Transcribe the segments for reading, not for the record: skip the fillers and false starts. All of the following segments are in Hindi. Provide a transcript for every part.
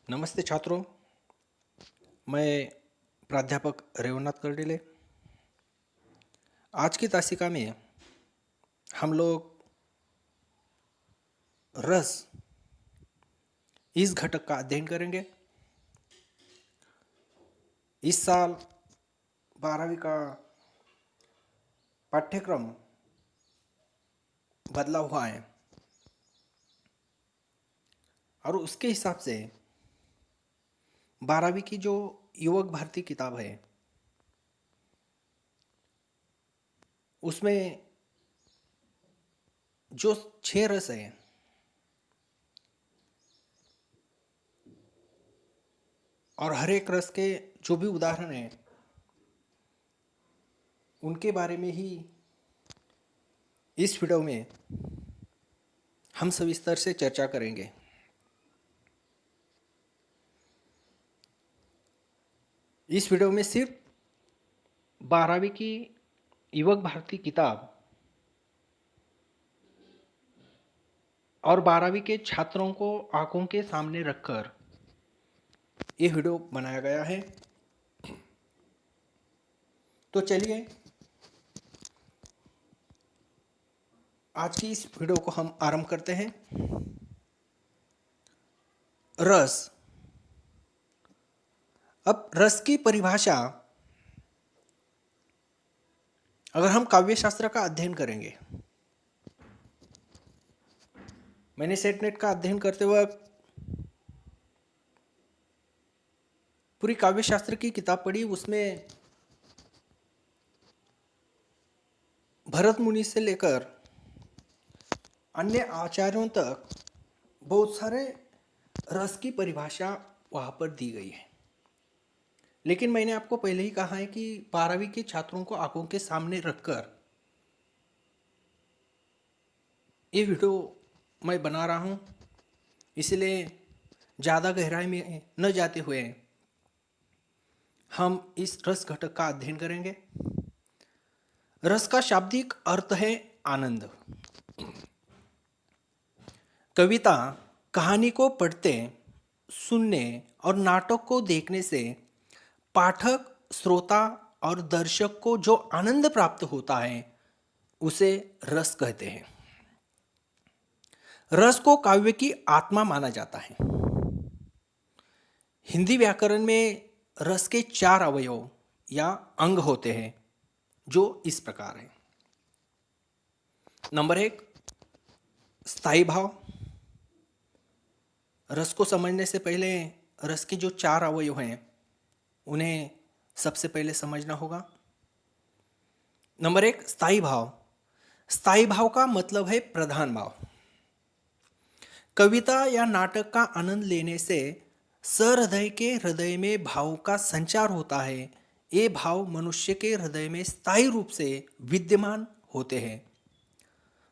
नमस्ते छात्रों, मैं प्राध्यापक रेवन्नाथ कर्डिले। आज की तासिका में हम लोग रस इस घटक का अध्ययन करेंगे। इस साल 12वीं का पाठ्यक्रम बदला हुआ है और उसके हिसाब से 12वीं की जो युवक भारती किताब है उसमें जो 6 रस हैं और हर एक रस के जो भी उदाहरण हैं उनके बारे में ही इस वीडियो में हम सविस्तर से चर्चा करेंगे। इस वीडियो में सिर्फ 12वीं की युवक भारती किताब और 12वीं के छात्रों को आंखों के सामने रखकर ये वीडियो बनाया गया है। तो चलिए आज की इस वीडियो को हम आरंभ करते हैं। रस। अब रस की परिभाषा अगर हम काव्य शास्त्र का अध्ययन करेंगे, मैंने सेट नेट का अध्ययन करते वक्त पूरी काव्य शास्त्र की किताब पढ़ी। उसमें भरत मुनि से लेकर अन्य आचार्यों तक बहुत सारे रस की परिभाषा वहाँ पर दी गई है। लेकिन मैंने आपको पहले ही कहा है कि 12वीं के छात्रों को आंखों के सामने रखकर ये वीडियो मैं बना रहा हूँ, इसलिए ज़्यादा गहराई में न जाते हुए हम इस रस घटक का अध्ययन करेंगे। रस का शाब्दिक अर्थ है आनंद। कविता, कहानी को पढ़ते, सुनने और नाटक को देखने से पाठक, श्रोता और दर्शक को जो आनंद प्राप्त होता है उसे रस कहते हैं। रस को काव्य की आत्मा माना जाता है। हिंदी व्याकरण में रस के 4 अवयव या अंग होते हैं जो इस प्रकार हैं। नंबर 1, स्थायी भाव। रस को समझने से पहले रस के जो 4 अवयव हैं उन्हें सबसे पहले समझना होगा। नंबर 1, स्थायी भाव। स्थायी भाव का मतलब है प्रधान भाव। कविता या नाटक का आनंद लेने से सहृदय के हृदय में भाव का संचार होता है। ये भाव मनुष्य के हृदय में स्थायी रूप से विद्यमान होते हैं।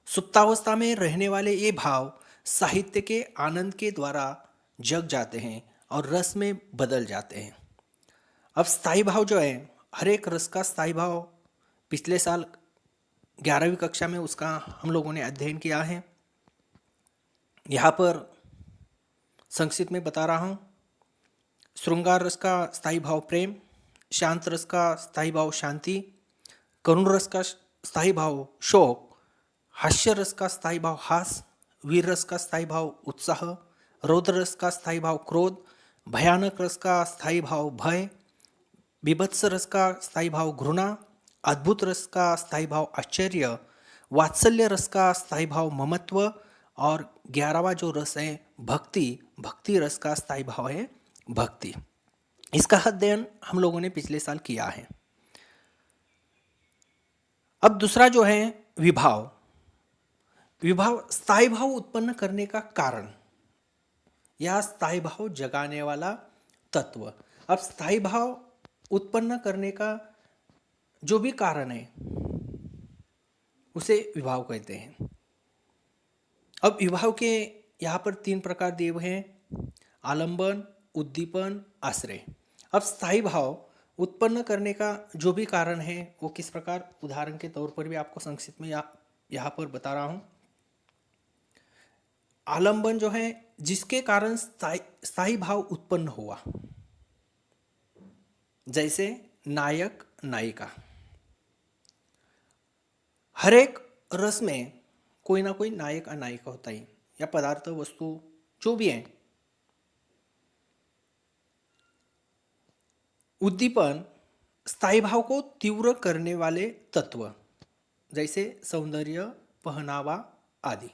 सुप्तावस्था में रहने वाले ये भाव साहित्य के आनंद के द्वारा जग जाते हैं और रस में बदल जाते हैं। अब स्थायी भाव जो है, हर एक रस का स्थायी भाव पिछले साल 11वीं कक्षा में उसका हम लोगों ने अध्ययन किया है। यहाँ पर संक्षिप्त में बता रहा हूँ। श्रृंगार रस का स्थायी भाव प्रेम, शांत रस का स्थायी भाव शांति, करुण रस का स्थायी भाव शोक, हास्य रस का स्थायी भाव हास, वीर रस का स्थायी भाव उत्साह, रौद्र रस का स्थायी भाव क्रोध, भयानक रस का स्थायी भाव भय, बीभत्स रस का स्थायी भाव घृणा, अद्भुत रस का स्थायी भाव आश्चर्य, वात्सल्य रस का स्थायी भाव ममत्व और 11वां जो रस है भक्ति, भक्ति रस का स्थायी भाव है भक्ति। इसका अध्ययन हम लोगों ने पिछले साल किया है। अब दूसरा जो है विभाव। विभाव स्थायी भाव उत्पन्न करने का कारण या स्थायी भाव जगाने वाला तत्व। अब स्थायी भाव उत्पन्न करने का जो भी कारण है उसे विभाव कहते हैं। अब विभाव के यहाँ पर 3 प्रकार दिए हुए हैं: आलंबन, उद्दीपन, आश्रय। अब स्थायी भाव उत्पन्न करने का जो भी कारण है वो किस प्रकार, उदाहरण के तौर पर भी आपको संक्षिप्त में यहाँ पर बता रहा हूँ। आलंबन जो है जिसके कारण स्थायी भाव उत्पन्न हुआ, जैसे नायक नायिका। हर एक रस में कोई ना कोई नायक और नायिका होता ही, या पदार्थ वस्तु जो भी है। उद्दीपन स्थायी भाव को तीव्र करने वाले तत्व, जैसे सौंदर्य, पहनावा आदि।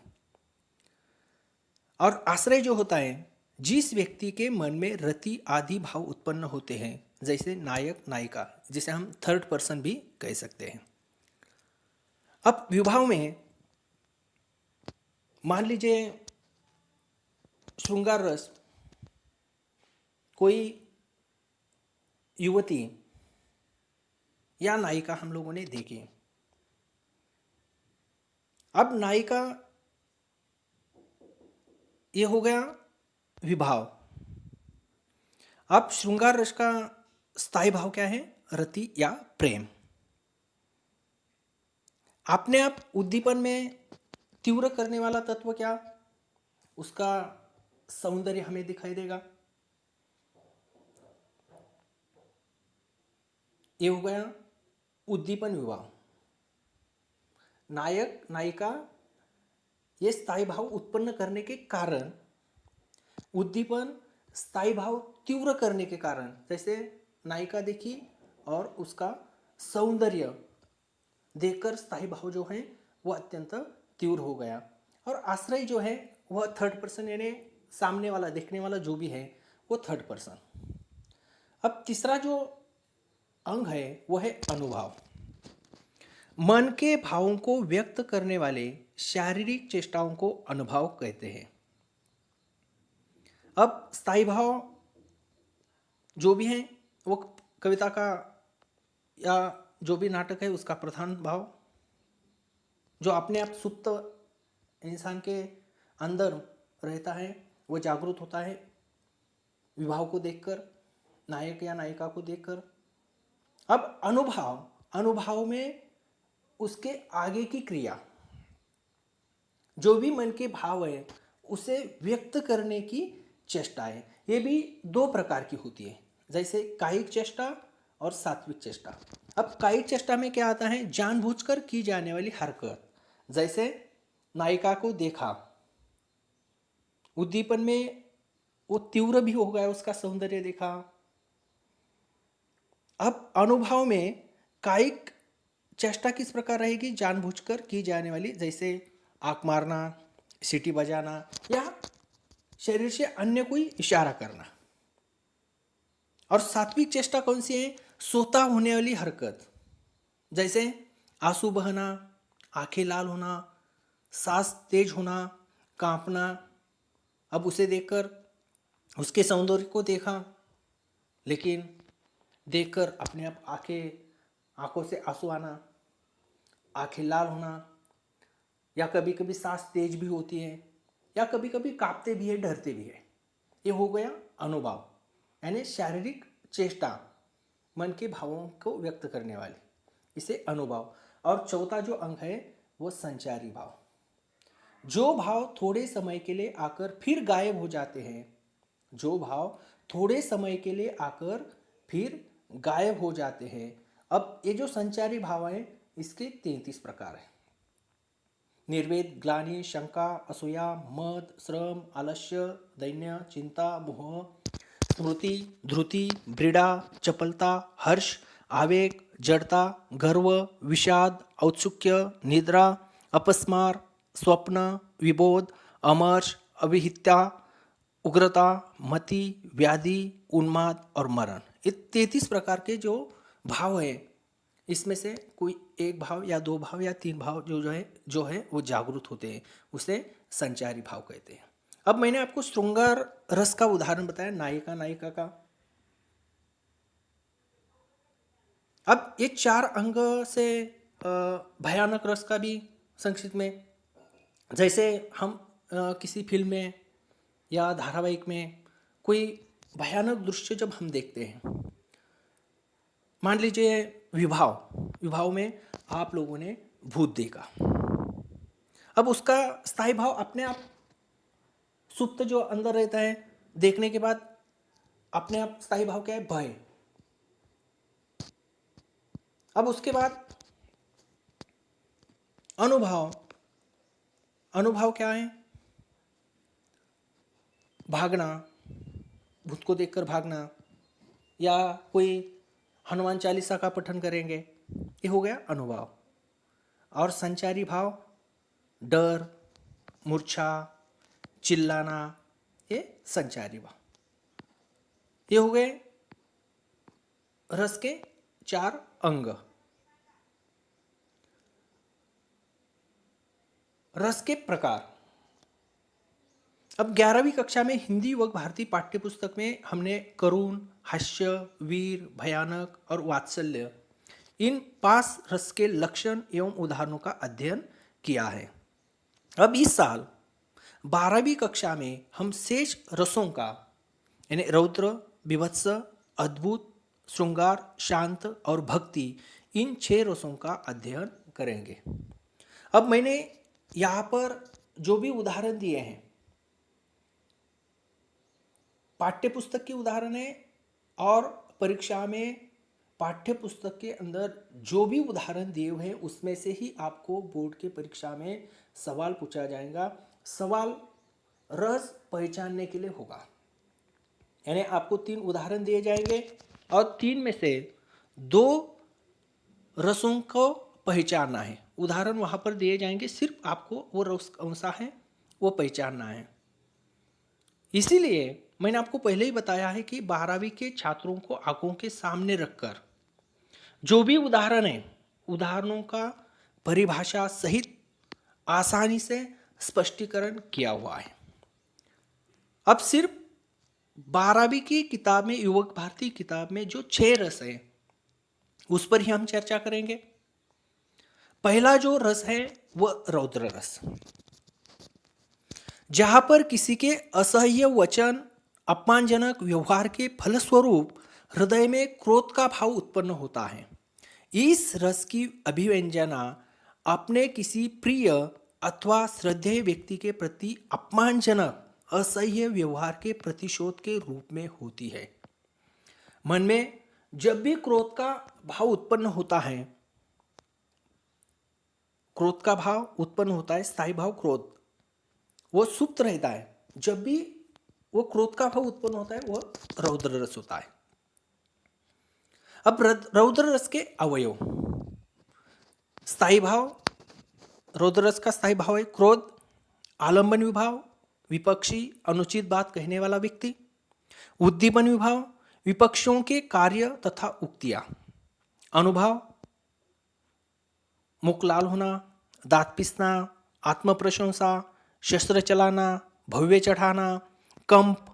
और आश्रय जो होता है, जिस व्यक्ति के मन में रति आदि भाव उत्पन्न होते हैं, जैसे नायक नायिका, जिसे हम थर्ड पर्सन भी कह सकते हैं। अब विवाह में मान लीजिए श्रृंगार रस, कोई युवती या नायिका हम लोगों ने देखी। अब नायिका, ये हो गया विभाव। अब श्रृंगार रस का स्थायी भाव क्या है? रति या प्रेम। अपने आप उद्दीपन में तीव्र करने वाला तत्व क्या? उसका सौंदर्य हमें दिखाई देगा। ये हो गया उद्दीपन विवाह। नायक नायिका, ये स्थायी भाव उत्पन्न करने के कारण, उद्दीपन स्थायी भाव तीव्र करने के कारण, जैसे नायिका देखी और उसका सौंदर्य देखकर स्थायी भाव जो है वह अत्यंत तीव्र हो गया। और आश्रय जो है वह थर्ड पर्सन, यानी सामने वाला, देखने वाला जो भी है वो थर्ड पर्सन। अब तीसरा जो अंग है वह है अनुभाव। मन के भावों को व्यक्त करने वाले शारीरिक चेष्टाओं को अनुभाव कहते हैं। अब स्थायी भाव जो भी है वो कविता का या जो भी नाटक है उसका प्रधान भाव, जो अपने आप सुप्त इंसान के अंदर रहता है, वो जागृत होता है विभाव को देखकर, नायक या नायिका को देखकर। अब अनुभाव, अनुभाव में उसके आगे की क्रिया, जो भी मन के भाव है उसे व्यक्त करने की चेष्टा है। ये भी दो प्रकार की होती है, जैसे कायिक चेष्टा और सात्विक चेष्टा। अब कायिक चेष्टा में क्या आता है? जानबूझकर की जाने वाली हरकत, जैसे नायिका को देखा, उद्दीपन में वो तीव्र भी हो गया, उसका सौंदर्य देखा। अब अनुभव में कायिक चेष्टा किस प्रकार रहेगी? जानबूझकर की जाने वाली, जैसे आंख मारना, सीटी बजाना, या शरीर से अन्य कोई इशारा करना। और सात्विक चेष्टा कौन सी है? सोता होने वाली हरकत, जैसे आंसू बहना, आंखें लाल होना, सांस तेज होना, कांपना। अब उसे देखकर उसके सौंदर्य को देखा, लेकिन देखकर अपने आप आंखों से आंसू आना, आंखें लाल होना, या कभी कभी सांस तेज भी होती है, या कभी कभी कांपते भी है, डरते भी है। ये हो गया अनुभाव, यानी शारीरिक चेष्टा, मन के भावों को व्यक्त करने वाली, इसे अनुभाव। और चौथा जो अंग है वो संचारी भाव। जो भाव थोड़े समय के लिए आकर फिर गायब हो जाते हैं, जो भाव थोड़े समय के लिए आकर फिर गायब हो जाते हैं। अब ये जो संचारी भाव है इसके 33 प्रकार है। निर्वेद, ग्लानि, शंका, असूया, मद, श्रम, आलस्य, दैन्य, चिंता, मोह, स्मृति, ध्रुति, ब्रीड़ा, चपलता, हर्ष, आवेग, जड़ता, गर्व, विषाद, औत्सुक्य, निद्रा, अपस्मार, स्वप्न, विबोध, अमर्ष, अविहित्या, उग्रता, मति, व्याधि, उन्माद और मरण। ये 33 प्रकार के जो भाव है, इसमें से कोई एक भाव या दो भाव या तीन भाव जो है वो जागृत होते हैं, उसे संचारी भाव कहते हैं। अब मैंने आपको श्रृंगार रस का उदाहरण बताया, नायिका नायिका का। अब ये 4 अंग से भयानक रस का भी संक्षिप्त में, जैसे हम किसी फिल्म में या धारावाहिक में कोई भयानक दृश्य जब हम देखते हैं, मान लीजिए विवाह में आप लोगों ने भूत देखा। अब उसका स्थायी भाव अपने आप सुप्त जो अंदर रहता है, देखने के बाद अपने आप स्थायी भाव क्या है? भय। अब उसके बाद अनुभाव। अनुभाव क्या है? भागना, भूत को देखकर भागना, या कोई हनुमान चालीसा का पठन करेंगे, ये हो गया अनुभाव। और संचारी भाव, डर, मूर्छा, चिल्लाना, ये संचारी भाव। ये हो गए रस के 4 अंग। रस के प्रकार। अब 11वीं कक्षा में हिंदी व भारतीय पाठ्य पुस्तक में हमने करुण, हास्य, वीर, भयानक और वात्सल्य, इन 5 रस के लक्षण एवं उदाहरणों का अध्ययन किया है। अब इस साल 12वीं कक्षा में हम शेष रसों का, यानी रौद्र, बीभत्स, अद्भुत, श्रृंगार, शांत और भक्ति, इन 6 रसों का अध्ययन करेंगे। अब मैंने यहाँ पर जो भी उदाहरण दिए हैं, पाठ्य पुस्तक के उदाहरण है, और परीक्षा में पाठ्य पुस्तक के अंदर जो भी उदाहरण दिए हुए हैं उसमें से ही आपको बोर्ड के परीक्षा में सवाल पूछा जाएगा। सवाल रस पहचानने के लिए होगा, यानी आपको 3 उदाहरण दिए जाएंगे और 3 में से 2 रसों को पहचानना है। उदाहरण वहां पर दिए जाएंगे, सिर्फ आपको वो रस कौन सा है वो पहचानना है। इसीलिए मैंने आपको पहले ही बताया है कि 12वीं के छात्रों को आंखों के सामने रखकर जो भी उदाहरण है, उदाहरणों का परिभाषा सहित आसानी से स्पष्टीकरण किया हुआ है। अब सिर्फ 12वीं की किताब में, युवक भारती किताब में जो 6 रस है उस पर ही हम चर्चा करेंगे। पहला जो रस है वह रौद्र रस, जहां पर किसी के असह्य वचन, अपमानजनक व्यवहार के फलस्वरूप हृदय में क्रोध का भाव उत्पन्न होता है। इस रस की अभिव्यंजना अपने किसी प्रिय अथवा श्रद्धेय व्यक्ति के प्रति अपमानजनक असह्य व्यवहार के प्रतिशोध के रूप में होती है। मन में जब भी क्रोध का भाव उत्पन्न होता है, क्रोध का भाव उत्पन्न होता है, स्थायी भाव क्रोध, वो सुप्त रहता है। जब भी वो क्रोध का भाव उत्पन्न होता है वह रौद्र रस होता है। अब रौद्र रस के अवयव। स्थायी भाव, रौद्र रस का स्थायी भाव है क्रोध, आलंबन विभाव, विपक्षी, अनुचित बात कहने वाला व्यक्ति, उद्दीपन विभाव, विपक्षों के कार्य तथा उक्तियां, अनुभाव, मुख लाल होना, दांत पिसना, आत्म प्रशंसा, शस्त्र चलाना, भव्य चढ़ाना, कंप,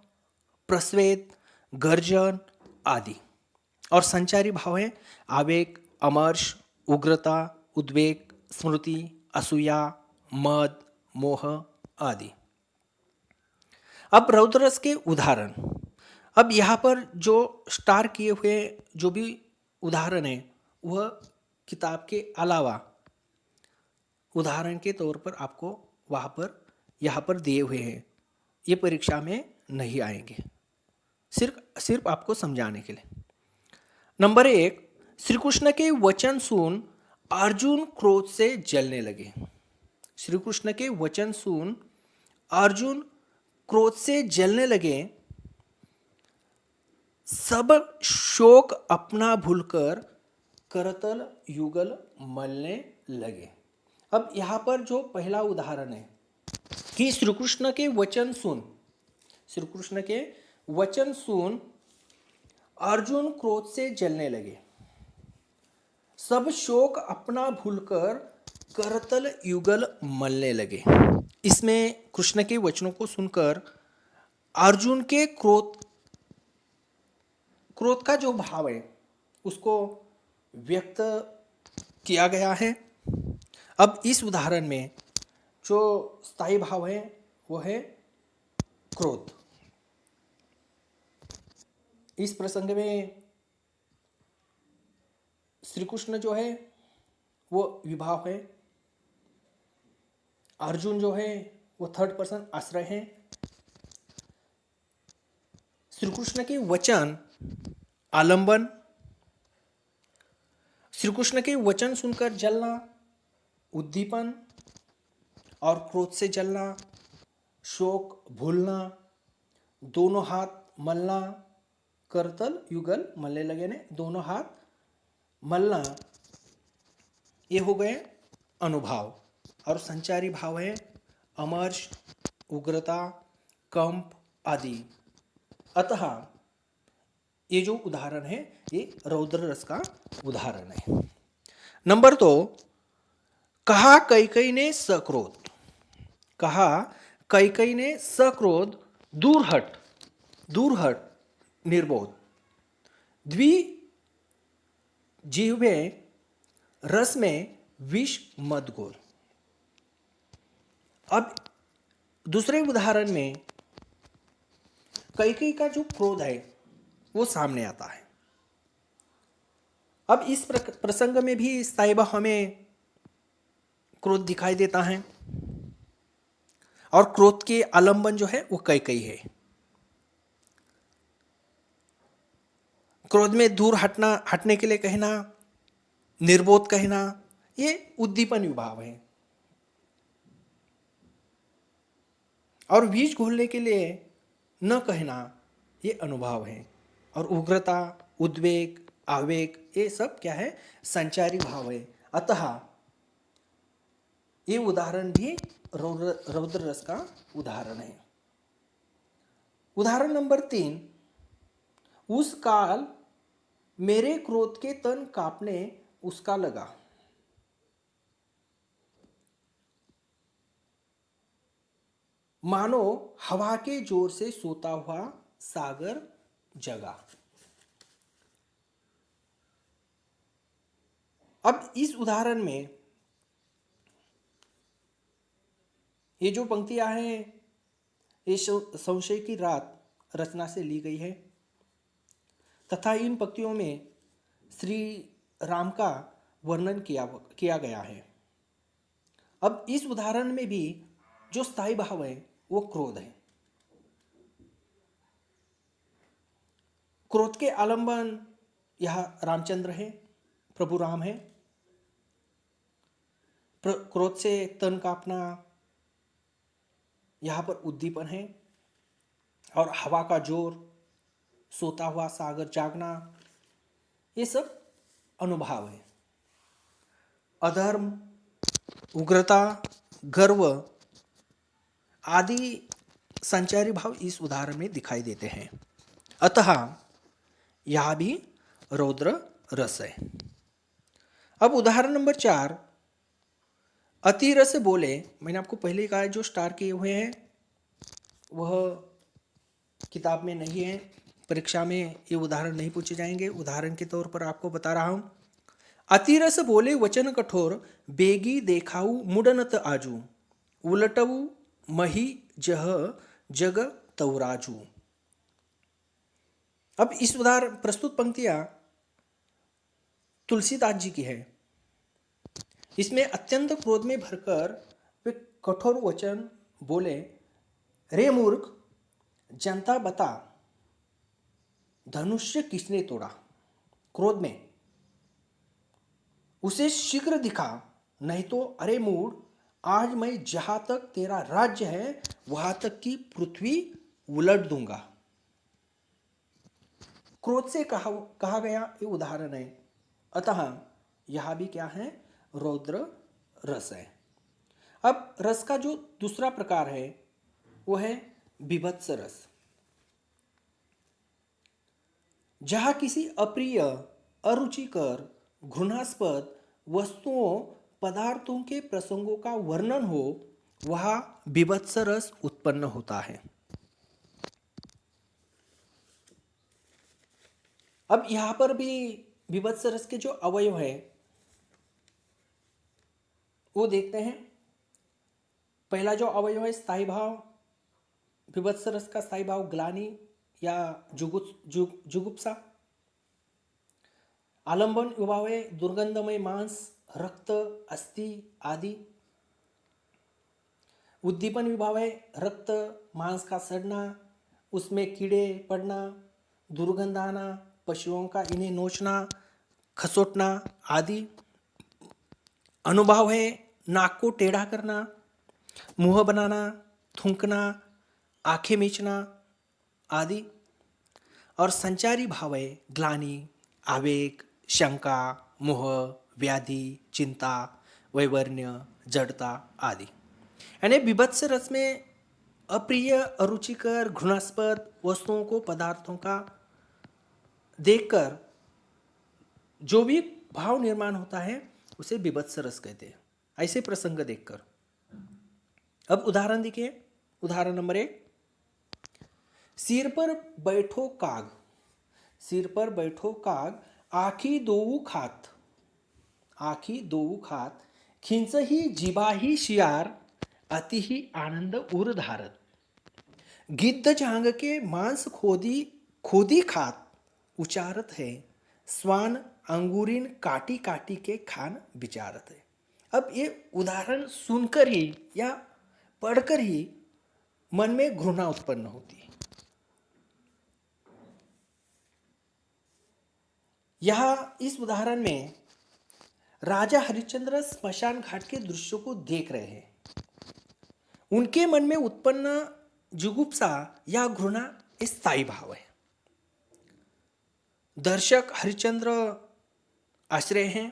प्रस्वेद, गर्जन आदि। और संचारी भाव है आवेग, अमर्ष, उग्रता, उद्वेग, स्मृति, असूया, मद, मोह आदि। अब रौद्र रस के उदाहरण। अब यहाँ पर जो स्टार किए हुए जो भी उदाहरण है वह किताब के अलावा उदाहरण के तौर पर आपको वहाँ पर यहाँ पर दिए हुए हैं, ये परीक्षा में नहीं आएंगे, सिर्फ आपको समझाने के लिए। नंबर 1, श्री कृष्ण के वचन सुन अर्जुन क्रोध से जलने लगे। श्री कृष्ण के वचन सुन अर्जुन क्रोध से जलने लगे, सब शोक अपना भूलकर करतल युगल मलने लगे। अब यहां पर जो पहला उदाहरण है कि श्री कृष्ण के वचन सुन, श्री कृष्ण के वचन सुन अर्जुन क्रोध से जलने लगे, सब शोक अपना भूलकर करतल युगल मलने लगे। इसमें कृष्ण के वचनों को सुनकर अर्जुन के क्रोध का जो भाव है उसको व्यक्त किया गया है। अब इस उदाहरण में जो स्थायी भाव है वो है क्रोध। इस प्रसंग में श्री कृष्ण जो है वो विभाव है, अर्जुन जो है वो थर्ड पर्सन आश्रय है, श्री कृष्ण के वचन आलंबन, श्री कृष्ण के वचन सुनकर जलना उद्दीपन, और क्रोध से जलना शोक भूलना, दोनों हाथ मलना, करतल युगल मलने लगे ने दोनों हाथ मलना, ये हो गए अनुभाव। और संचारी भाव है अमर्ष, उग्रता, कंप आदि। अतः ये जो उदाहरण है ये रौद्र रस का उदाहरण है। नंबर 2, कहा कैकई ने सक्रोध, कहा कैकई ने सक्रोध, दूर हट निर्बोध, द्वि जीवे रस में विष मत घोल। अब दूसरे उदाहरण में कैकई का जो क्रोध है वो सामने आता है। अब इस प्रसंग में भी साहिबा हमें क्रोध दिखाई देता है, और क्रोध के आलंबन जो है वो कैकई है। क्रोध में दूर हटने के लिए कहना, निर्बोध कहना, ये उद्दीपन विभाव है। और बीज घोलने के लिए न कहना, ये अनुभाव है। और उग्रता, उद्वेग, आवेग, ये सब क्या है? संचारी भाव है। अतः ये उदाहरण भी रौद्र रस का उदाहरण है। उदाहरण नंबर 3, उस काल मेरे क्रोध के तन कांपने उसका लगा। मानो हवा के जोर से सोता हुआ सागर जगा। अब इस उदाहरण में ये जो पंक्तियां हैं ये संशय की रात रचना से ली गई है, तथा इन पंक्तियों में श्री राम का वर्णन किया गया है। अब इस उदाहरण में भी जो स्थायी भाव है वो क्रोध है। क्रोध के आलंबन यह रामचंद्र है, प्रभु राम है। क्रोध से तन कांपना यहाँ पर उद्दीपन है, और हवा का जोर, सोता हुआ सागर जागना, ये सब अनुभाव है। अधर्म, उग्रता, गर्व आदि संचारी भाव इस उदाहरण में दिखाई देते हैं। अतः यह भी रौद्र रस है। अब उदाहरण नंबर 4, अति रस बोले। मैंने आपको पहले ही कहा जो स्टार किए हुए हैं वह किताब में नहीं है, परीक्षा में ये उदाहरण नहीं पूछे जाएंगे। उदाहरण के तौर पर आपको बता रहा हूं। अति रस बोले वचन कठोर, बेगी देखाऊ मुडनत आजू, उलटऊ मही जह जग तवराजू। अब इस उदाहरण प्रस्तुत पंक्तियां तुलसीदास जी की है। इसमें अत्यंत क्रोध में भरकर वे कठोर वचन बोले, रे मूर्ख, जनता बता धनुष्य किसने तोड़ा। क्रोध में उसे शीघ्र दिखा, नहीं तो अरे मूढ़, आज मैं जहां तक तेरा राज्य है वहां तक की पृथ्वी उलट दूंगा। क्रोध से कहा गया ये उदाहरण है। अतः यह भी क्या है? रौद्र रस है। अब रस का जो दूसरा प्रकार है वो है बीभत्स रस। जहां किसी अप्रिय, अरुचिकर, घृणास्पद वस्तुओं, पदार्थों के प्रसंगों का वर्णन हो वहां बीभत्स रस उत्पन्न होता है। अब यहां पर भी बीभत्स रस के जो अवयव है वो देखते हैं। पहला जो अवयव है स्थायी भाव, बीभत्स रस का स्थायी भाव ग्लानि या जुगुप्सा। आलंबन विभाव है दुर्गंधमय मांस, रक्त, अस्थि आदि। उद्दीपन विभाव है रक्त, मांस का सड़ना, उसमें कीड़े पड़ना, दुर्गंध आना, पशुओं का इन्हें नोचना, खसोटना आदि अनुभव है। नाक को टेढ़ा करना, मुंह बनाना, थूकना, आंखें मीचना आदि। और संचारी भाव है ग्लानि, आवेग, शंका, मोह, व्याधि, चिंता, वैवर्ण्य, जड़ता आदि। यानी बीभत्स रस में अप्रिय, अरुचिकर, घृणास्पद वस्तुओं को, पदार्थों का देखकर जो भी भाव निर्माण होता है उसे बीभत्स रस कहते हैं, ऐसे प्रसंग देखकर। अब उदाहरण देखिए। उदाहरण नंबर 1, सिर पर बैठो काग, सिर पर बैठो काग, आखी दोऊ खात, आखी दोऊ खात, खिंच ही जिबाही शियार, अति ही आनंद उर धारत, गिद्ध जांग के मांस खोदी खोदी खात, उचारत है, स्वान अंगूरीन काटी काटी के खान विचारत है। अब ये उदाहरण सुनकर ही या पढ़कर ही मन में घृणा उत्पन्न होती है। यह इस उदाहरण में राजा हरिश्चंद्र स्मशान घाट के दृश्य को देख रहे हैं। उनके मन में उत्पन्न जुगुप्सा या घृणा स्थायी भाव है। दर्शक हरिश्चंद्र आश्रय हैं,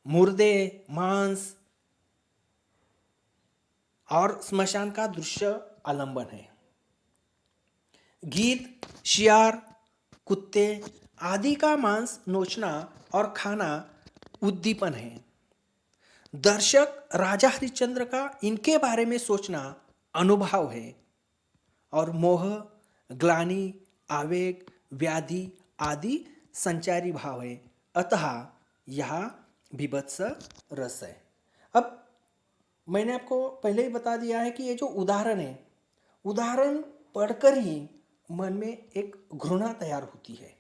मुर्दे, मांस और स्मशान का दृश्य आलंबन है। गीत, शियार, कुत्ते आदि का मांस नोचना और खाना उद्दीपन है। दर्शक राजा हरिश्चंद्र का इनके बारे में सोचना अनुभव है। और मोह, ग्लानि, आवेग, व्याधि आदि संचारी भाव है। अतः यह बीभत्स रस है। अब मैंने आपको पहले ही बता दिया है कि ये जो उदाहरण है, उदाहरण पढ़कर ही मन में एक घृणा तैयार होती है।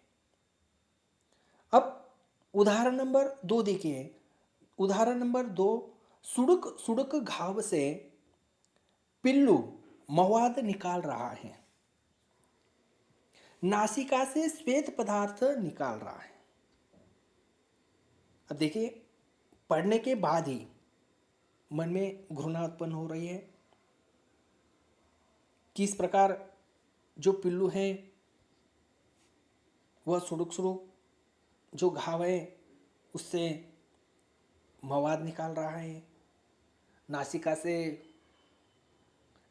अब उदाहरण नंबर 2 देखिए। उदाहरण नंबर 2, सुड़क सुड़क घाव से पिल्लू मवाद निकाल रहा है, नासिका से श्वेत पदार्थ निकाल रहा है। अब देखिए, पढ़ने के बाद ही मन में घृणा उत्पन्न हो रही है। किस प्रकार जो पिल्लू है वह सुड़ुक सुड़ुक जो घाव है उससे मवाद निकाल रहा है, नासिका से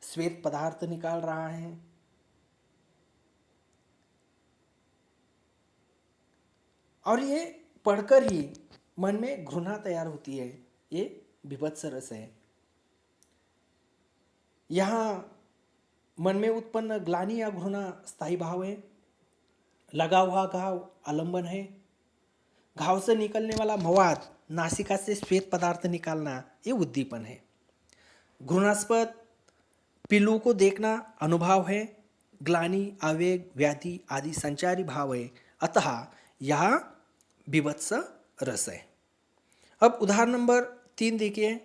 श्वेत पदार्थ निकाल रहा है। और ये पढ़कर ही मन में घृणा तैयार होती है। ये बीभत्स रस है। यहाँ मन में उत्पन्न ग्लानि या घृणा स्थायी भाव है। लगा हुआ घाव आलंबन है। घाव से निकलने वाला मवाद, नासिका से श्वेत पदार्थ निकालना, ये उद्दीपन है। घृणास्पद पिल्लू को देखना अनुभव है। ग्लानि, आवेग, व्याधि आदि संचारी भाव है। अतः यह बीभत्स रस है। अब उदाहरण नंबर 3 देखिए।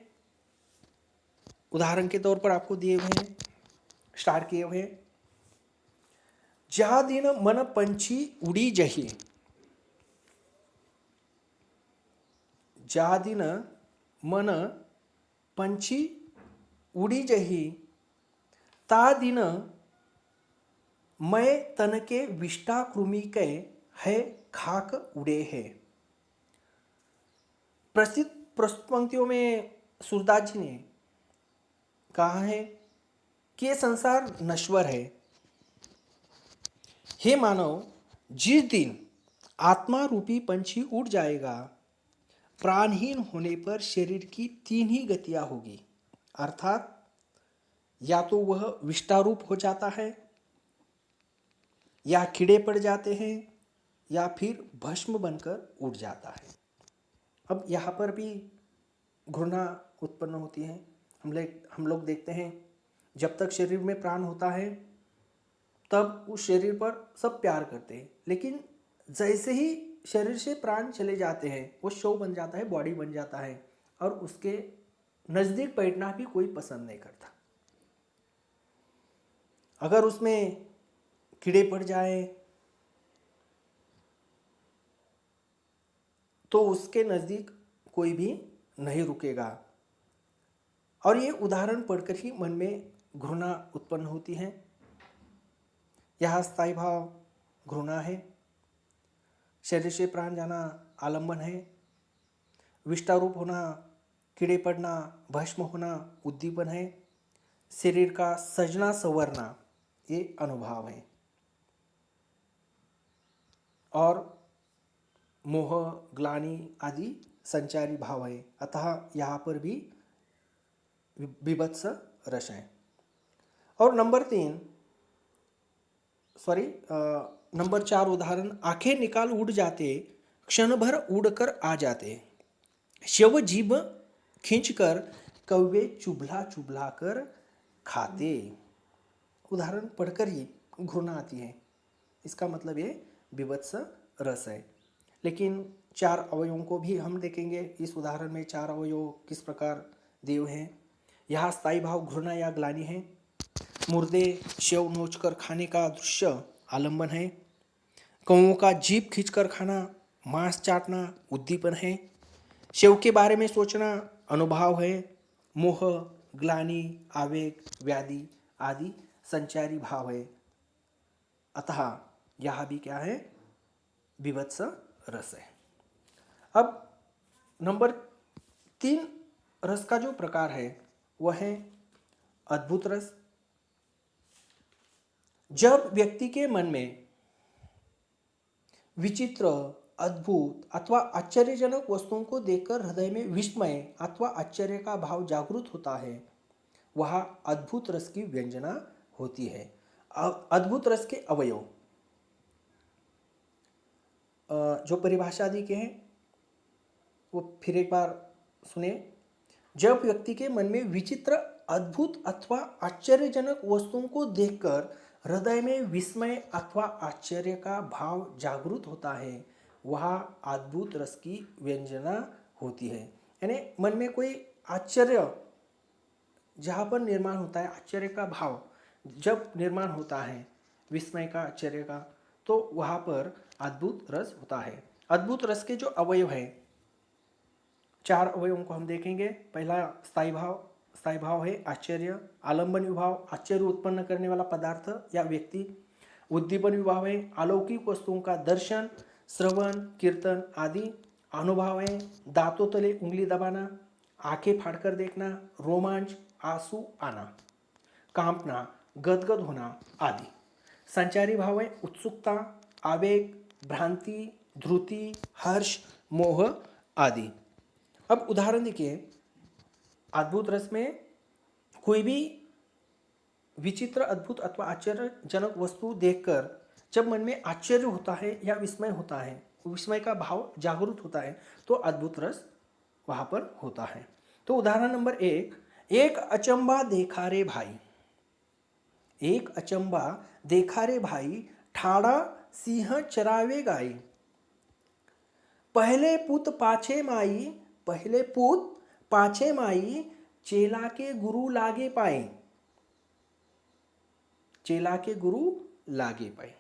उदाहरण के तौर पर आपको दिए हुए हैं, स्टार्ट किए हुए हैं। जा दिन मन पंछी उड़ी जही, जा दिन मन पंछी उड़ी जही, ता दिन मैं तन के विष्टा कृमि के है खाक उड़े है। प्रसिद्ध प्रस्तुत पंक्तियों में सूरदास जी ने कहा है कि यह संसार नश्वर है। हे मानव, जिस दिन आत्मा रूपी पंछी उड़ जाएगा, प्राणहीन होने पर शरीर की 3 ही गतियां होगी। अर्थात या तो वह विष्टारूप हो जाता है, या कीड़े पड़ जाते हैं, या फिर भस्म बनकर उड़ जाता है। अब यहाँ पर भी घृणा उत्पन्न होती है। हम लोग देखते हैं, जब तक शरीर में प्राण होता है तब उस शरीर पर सब प्यार करते हैं, लेकिन जैसे ही शरीर से प्राण चले जाते हैं वो शव बन जाता है, बॉडी बन जाता है, और उसके नज़दीक बैठना भी कोई पसंद नहीं करता। अगर उसमें कीड़े पड़ जाए तो उसके नज़दीक कोई भी नहीं रुकेगा। और ये उदाहरण पढ़कर ही मन में घृणा उत्पन्न होती है। यह स्थायी भाव घृणा है। शरीर से प्राण जाना आलंबन है। विष्टारूप होना, कीड़े पड़ना, भस्म होना उद्दीपन है। शरीर का सजना संवरना ये अनुभव है। और मोह, ग्लानि आदि संचारी भाव है। अतः यहाँ पर भी विभत्स रस है। और नंबर 4 उदाहरण, आंखें निकाल उड़ जाते, क्षण भर उड़कर आ जाते, शव जीभ खींचकर कौवे चुभला चुभला कर खाते। उदाहरण पढ़कर ही घृणा आती है। इसका मतलब ये विभत्स रस है। लेकिन 4 अवयवों को भी हम देखेंगे। इस उदाहरण में 4 अवयव किस प्रकार देव हैं। यहाँ स्थायी भाव घृणा या ग्लानि है। मुर्दे शव नोचकर खाने का दृश्य आलंबन है। कौवों का जीभ खींचकर खाना, मांस चाटना उद्दीपन है। शव के बारे में सोचना अनुभव है। मोह, ग्लानि, आवेग, व्याधि आदि संचारी भाव है। अतः यह भी क्या है, विभत्स रस है। अब नंबर 3 रस का जो प्रकार है वह है अद्भुत रस। जब व्यक्ति के मन में विचित्र, अद्भुत अथवा आश्चर्यजनक वस्तुओं को देखकर हृदय में विस्मय अथवा आश्चर्य का भाव जागृत होता है, वह अद्भुत रस की व्यंजना होती है। अद्भुत रस के अवयव जो परिभाषा दी के हैं वो फिर एक बार सुने। जब व्यक्ति के मन में विचित्र, अद्भुत अथवा आश्चर्यजनक वस्तुओं को देखकर हृदय में विस्मय अथवा आश्चर्य का भाव जागृत होता है, वह अद्भुत रस की व्यंजना होती है। यानी मन में कोई आश्चर्य जहाँ पर निर्माण होता है, आश्चर्य का भाव जब निर्माण होता है, विस्मय का, आश्चर्य का, तो वहाँ पर अद्भुत रस होता है। अद्भुत रस के जो अवयव है, 4 अवयवों को हम देखेंगे। पहला स्थायी भाव है आश्चर्य। आलंबन विभाव, आश्चर्य उत्पन्न करने वाला पदार्थ या व्यक्ति। उद्दीपन विभाव है अलौकिक वस्तुओं का दर्शन, श्रवण, कीर्तन आदि। अनुभव है दांतों तले उंगली दबाना, आंखें फाड़कर देखना, रोमांच, आंसू आना, कांपना, गदगद होना आदि। संचारी भाव है उत्सुकता, आवेग, भ्रांति, ध्रुति, हर्ष, मोह आदि। अब उदाहरण देखिए। अद्भुत रस में कोई भी विचित्र, अद्भुत अथवा आश्चर्यजनक वस्तु देखकर जब मन में आश्चर्य होता है या विस्मय होता है, विस्मय का भाव जागृत होता है, तो अद्भुत रस वहां पर होता है। तो उदाहरण नंबर 1, एक अचंबा देखा रे भाई। एक अचंबा देखा रे भाई, ठाड़ा सिंह चरावे गाई। पहले पुत पाछे माई, पहले पुत पाछे माई, चेला के गुरु लागे पाए। चेला के गुरु लागे पाए।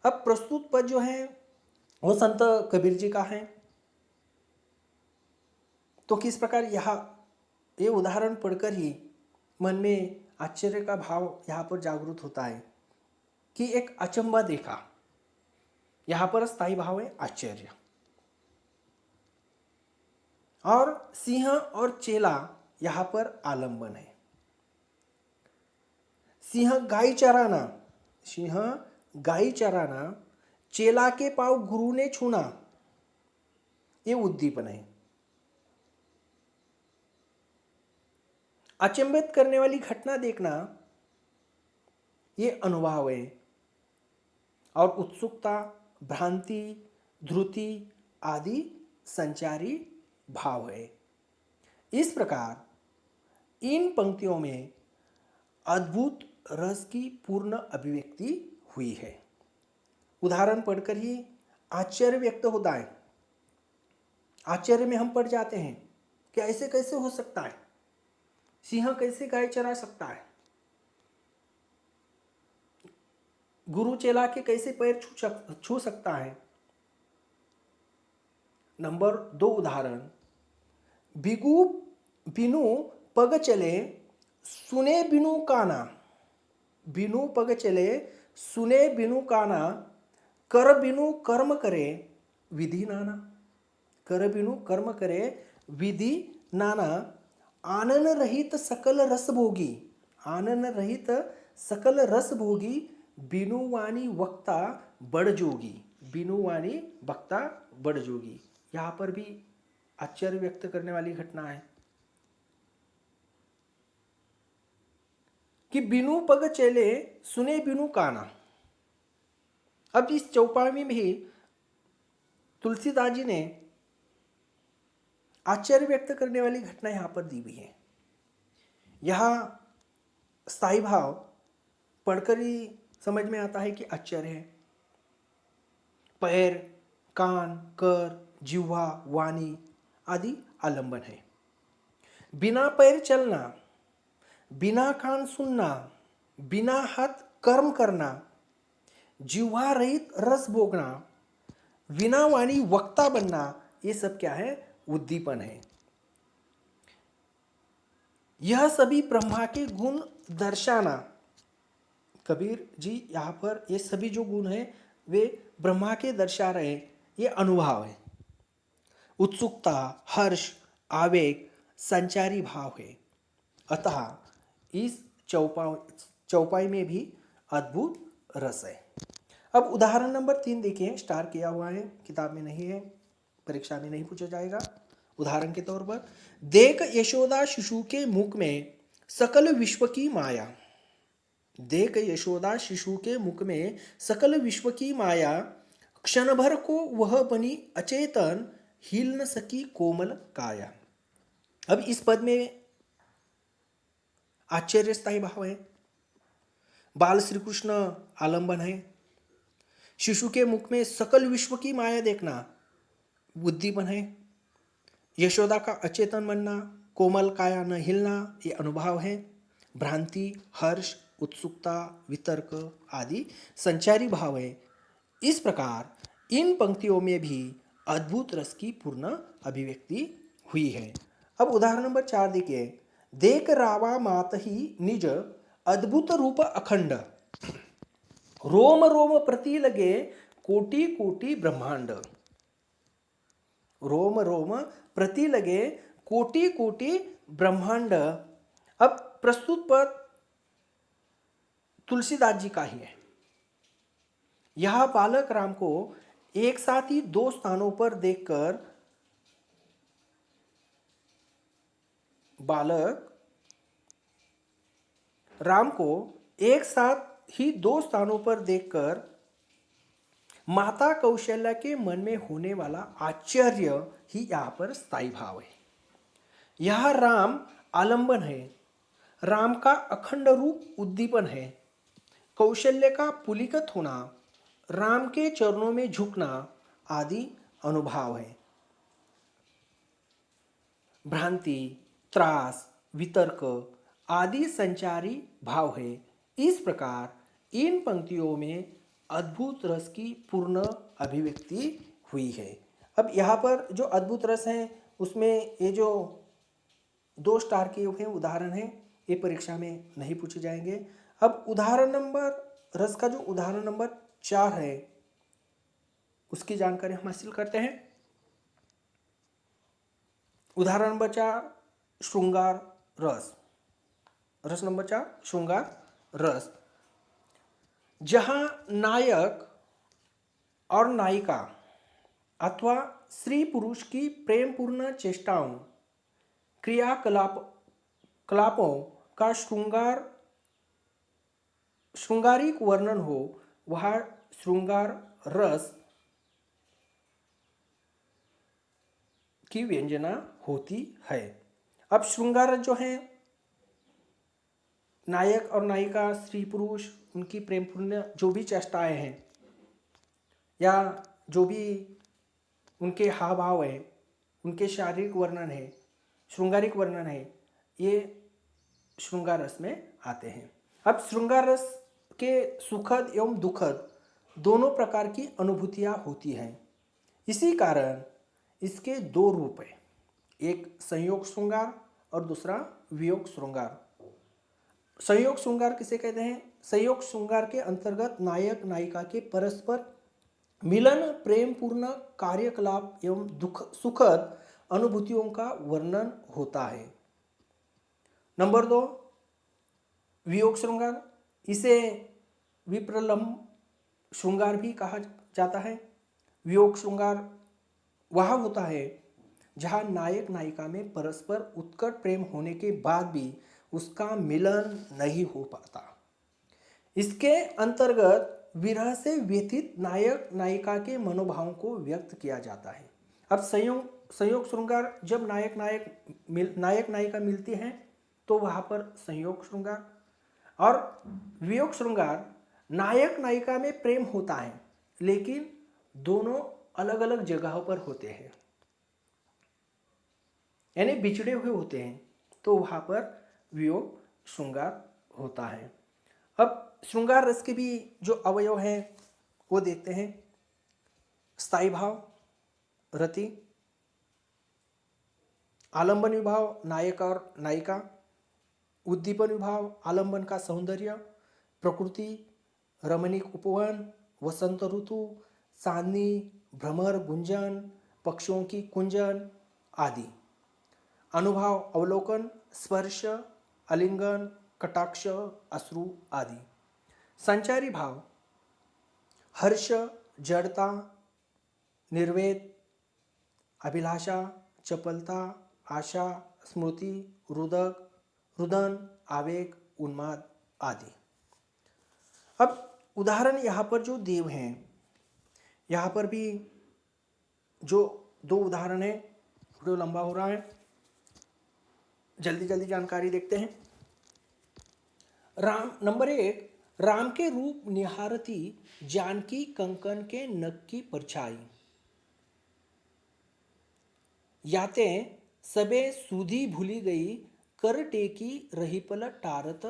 अब प्रस्तुत पद जो है वो संत कबीर जी का है। तो किस प्रकार ये उदाहरण पढ़कर ही मन में आश्चर्य का भाव यहाँ पर जागृत होता है कि एक अचंबा देखा। यहाँ पर स्थायी भाव है आश्चर्य। और सिंह और चेला यहाँ पर आलंबन है। सिंह गाय चराना, चेला के पांव गुरु ने छूना, ये उद्दीपन है। अचंभित करने वाली घटना देखना, ये अनुभव है। और उत्सुकता, भ्रांति, ध्रुति आदि संचारी भाव है। इस प्रकार इन पंक्तियों में अद्भुत रस की पूर्ण अभिव्यक्ति हुई है। उदाहरण पढ़कर ही आश्चर्य व्यक्त होता है। आश्चर्य में हम पड़ जाते हैं कि ऐसे कैसे हो सकता है, सिंह कैसे गाय चरा सकता है। गुरु चेला के कैसे पैर छू सकता है? नंबर 2 उदाहरण, बिगु बिनु पग चले सुने बिनु काना, बिनु पग चले सुने बिनु काना, कर बिनु कर्म करे विधि नाना, कर बिनु कर्म करे विधि नाना, आनन रहित सकल रस भोगी, आनन रहित सकल रस भोगी, बिनु वाणी वक्ता बड़ जोगी, बिनु वाणी वक्ता बड़ जोगी। यहाँ पर भी आश्चर्य व्यक्त करने वाली घटना है कि बिनु पग चले सुने बिनु काना। अब इस चौपाई में ही तुलसीदास जी ने आश्चर्य व्यक्त करने वाली घटना यहां पर दी हुई है। यह स्थायी भाव पढ़कर ही समझ में आता है कि आश्चर्य है। पैर, कान, कर, जिह्वा, वाणी आदि आलंबन है। बिना पैर चलना, बिना कान सुनना, बिना हाथ कर्म करना, जिह्वा रहित रस भोगना, बिना वाणी वक्ता बनना, ये सब क्या है? उद्दीपन है। यह सभी ब्रह्मा के गुण दर्शाना। कबीर जी यहाँ पर ये सभी जो गुण हैं वे ब्रह्मा के दर्शा रहे, ये अनुभव है। उत्सुकता, हर्ष, आवेग, संचारी भाव है। अतः इस चौपाई में भी अद्भुत रस है। अब उदाहरण नंबर 3 देखिए, स्टार किया हुआ है, किताब में नहीं है, परीक्षा में नहीं पूछा जाएगा। उदाहरण के तौर पर, देख यशोदा शिशु के मुख में सकल विश्व की माया, देख यशोदा शिशु के मुख में सकल विश्व की माया, क्षण भर को वह बनी अचेतन, हिल न सकी कोमल काया। अब इस पद में आश्चर्य स्थायी भाव है। बाल श्री कृष्ण आलंबन है। शिशु के मुख में सकल विश्व की माया देखना उद्दीपन है। यशोदा का अचेतन बनना, कोमल काया न हिलना, ये अनुभव है। भ्रांति, हर्ष, उत्सुकता, वितर्क आदि संचारी भाव है। इस प्रकार इन पंक्तियों में भी अद्भुत रस की पूर्ण अभिव्यक्ति हुई है। अब उदाहरण नंबर 4 देखिए, देख रावा मात ही निज अद्भुत रूप अखंड, रोम रोम प्रति लगे कोटि कोटि ब्रह्मांड, रोम रोम प्रति लगे कोटि कोटि ब्रह्मांड। अब प्रस्तुत पद तुलसीदास जी का ही है। यह बालक राम को एक साथ ही 2 स्थानों पर देखकर, बालक राम को एक साथ ही 2 स्थानों पर देखकर माता कौशल्या के मन में होने वाला आश्चर्य ही यहाँ पर स्थायी भाव है। यह राम आलंबन है, राम का अखंड रूप उद्दीपन है, कौशल्य का पुलिकत होना, राम के चरणों में झुकना आदि अनुभव है। भ्रांति, त्रास, वितर्क आदि संचारी भाव है। इस प्रकार इन पंक्तियों में अद्भुत रस की पूर्ण अभिव्यक्ति हुई है। अब यहाँ पर जो अद्भुत रस है उसमें ये जो 2 स्टार के हुए उदाहरण हैं, ये परीक्षा में नहीं पूछे जाएंगे। अब उदाहरण नंबर रस का जो उदाहरण नंबर 4 है उसकी जानकारी हम हासिल करते हैं। उदाहरण नंबर 4 श्रृंगार रस, रस नंबर 4 श्रृंगार रस, जहां नायक और नायिका अथवा स्त्री पुरुष की प्रेमपूर्ण चेष्टाओं, क्रियाकलापों का श्रृंगारिक वर्णन हो, वह श्रृंगार रस की व्यंजना होती है। अब श्रृंगार जो है, नायक और नायिका, स्त्री पुरुष, उनकी प्रेमपूर्ण जो भी चेष्टाएं हैं या जो भी उनके हाव भाव है, उनके शारीरिक वर्णन है, श्रृंगारिक वर्णन है, ये श्रृंगार रस में आते हैं। अब श्रृंगार रस के सुखद एवं दुखद दोनों प्रकार की अनुभूतियाँ होती हैं। इसी कारण इसके दो रूप हैं, एक संयोग श्रृंगार और दूसरा वियोग श्रृंगार। संयोग श्रृंगार किसे कहते हैं? संयोग श्रृंगार के अंतर्गत नायक नायिका के परस्पर मिलन, प्रेम पूर्ण कार्यकलाप एवं दुख सुखद अनुभूतियों का वर्णन होता है। नंबर 2, वियोग श्रृंगार। इसे विप्रलंब श्रृंगार भी कहा जाता है। वियोग श्रृंगार वह होता है जहाँ नायक नायिका में परस्पर उत्कट प्रेम होने के बाद भी उसका मिलन नहीं हो पाता। इसके अंतर्गत विरह से व्यथित नायक नायिका के मनोभावों को व्यक्त किया जाता है। अब संयोग श्रृंगार जब नायक नायिका मिलती हैं तो वहाँ पर संयोग श्रृंगार, और वियोग श्रृंगार नायक नायिका में प्रेम होता है लेकिन दोनों अलग अलग जगहों पर होते हैं, यानी बिछड़े हुए होते हैं, तो वहाँ पर वियोग श्रृंगार होता है। अब श्रृंगार रस के भी जो अवयव हैं वो देखते हैं। स्थायी भाव, रति, आलंबन विभाव नायक और नायिका, उद्दीपन विभाव आलंबन का सौंदर्य, प्रकृति, रमणीक उपवन, वसंत ऋतु, चांदनी, भ्रमर, गुंजन, पक्षियों की कुंजन आदि। अनुभव, अवलोकन, स्पर्श, आलिंगन, कटाक्ष, अश्रु आदि। संचारी भाव, हर्ष, जड़ता, निर्वेद, अभिलाषा, चपलता, आशा, स्मृति, रुदन, आवेग, उन्माद आदि। अब उदाहरण यहाँ पर जो देव हैं, यहाँ पर भी जो दो उदाहरण हैं, वीडियो लंबा हो रहा है, जल्दी जल्दी जानकारी देखते हैं। नंबर 1, राम के रूप निहारती जानकी कंकन के नख की परछाई, याते सबे सुधी भूली गई, कर टेकी रही पलट टारत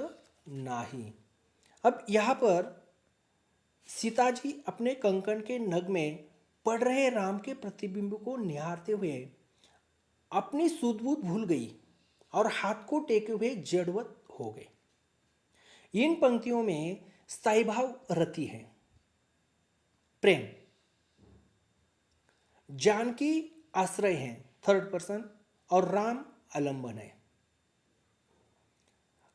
नाही। अब यहाँ पर सीता जी अपने कंकन के नग में पड़ रहे राम के प्रतिबिंब को निहारते हुए अपनी सूझबूझ भूल गई और हाथ को टेके हुए जड़वत हो गए। इन पंक्तियों में स्थायी भाव रति है, प्रेम, जानकी आश्रय है, थर्ड पर्सन, और राम आलंबन है।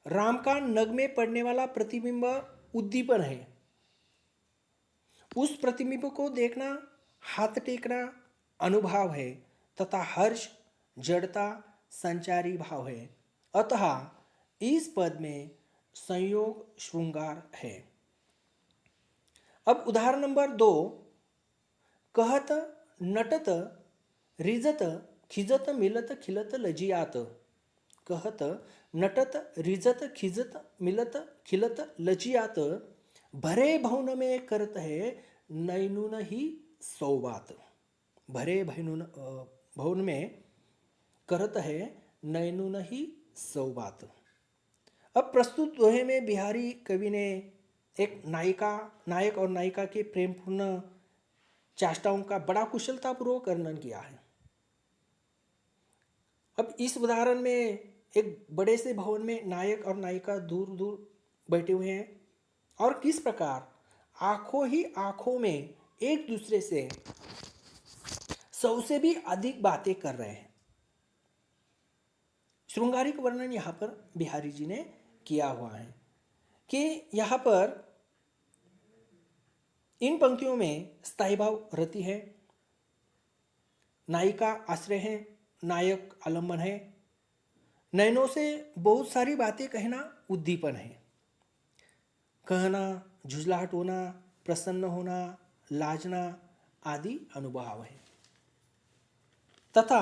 राम का नग में पड़ने वाला प्रतिबिंब उद्दीपन है, उस प्रतिबिंब को देखना, हाथ टेकना अनुभाव है, तथा हर्ष, जड़ता संचारी भाव है। अतः इस पद में संयोग श्रृंगार है। अब उदाहरण नंबर 2, कहत नटत रिजत खिजत मिलत खिलत लजियात। कहत नटत रिजत खिजत मिलत खिलत लजियात, भरे भवन में करत है नैनुन ही सौबात। भरे भवन में करत है नैनुन ही सौबात। अब प्रस्तुत दोहे में बिहारी कवि ने एक नायक और नायिका के प्रेमपूर्ण चेष्टाओं का बड़ा कुशलतापूर्वक वर्णन किया है। अब इस उदाहरण में एक बड़े से भवन में नायक और नायिका दूर दूर बैठे हुए हैं और किस प्रकार आंखों ही आंखों में एक दूसरे से 100 से भी अधिक बातें कर रहे हैं। श्रृंगारिक वर्णन यहाँ पर बिहारी जी ने किया हुआ है कि यहाँ पर इन पंक्तियों में स्थायी भाव रति है, नायिका आश्रय है, नायक आलंबन है, नैनों से बहुत सारी बातें कहना उद्दीपन है, कहना, झुंझलाहट होना, प्रसन्न होना, लाजना आदि अनुभाव है, तथा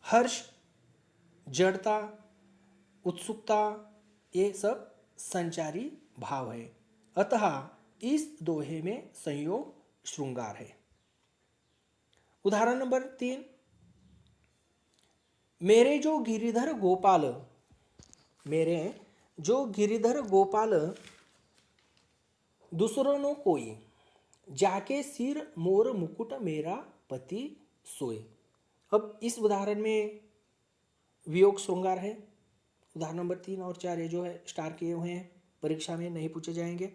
हर्ष, जड़ता, उत्सुकता ये सब संचारी भाव है। अतः इस दोहे में संयोग श्रृंगार है। उदाहरण नंबर 3, मेरे जो गिरिधर गोपाल दूसरों नो कोई, जाके सिर मोर मुकुट मेरा पति सोए। अब इस उदाहरण में वियोग श्रृंगार है। उदाहरण नंबर 3 और 4 ये जो है स्टार किए हुए हैं, परीक्षा में नहीं पूछे जाएंगे।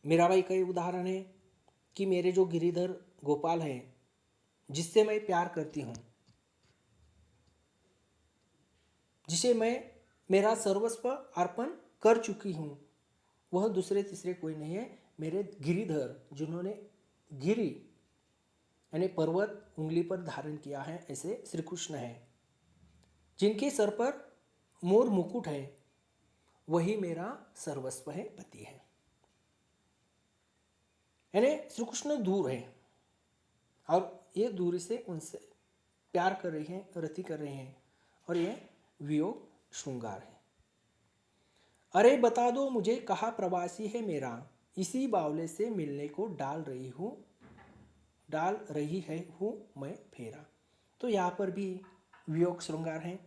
मीराबाई का ये उदाहरण है कि मेरे जो गिरिधर गोपाल है, जिससे मैं प्यार करती हूँ, जिसे मैं मेरा सर्वस्व अर्पण कर चुकी हूँ, वह दूसरे तीसरे कोई नहीं है, मेरे गिरिधर, जिन्होंने गिरी यानी पर्वत उंगली पर धारण किया है, ऐसे श्री कृष्ण है। जिनके सर पर मोर मुकुट है, वही मेरा सर्वस्व है, पति है। यानी श्री कृष्ण दूर है और ये दूरी से उनसे प्यार कर रही हैं, रति कर रहे हैं, और ये वियोग श्रृंगार है। अरे बता दो मुझे कहाँ प्रवासी है मेरा, इसी बावले से मिलने को डाल रही है हूँ मैं फेरा। तो यहाँ पर भी वियोग श्रृंगार है।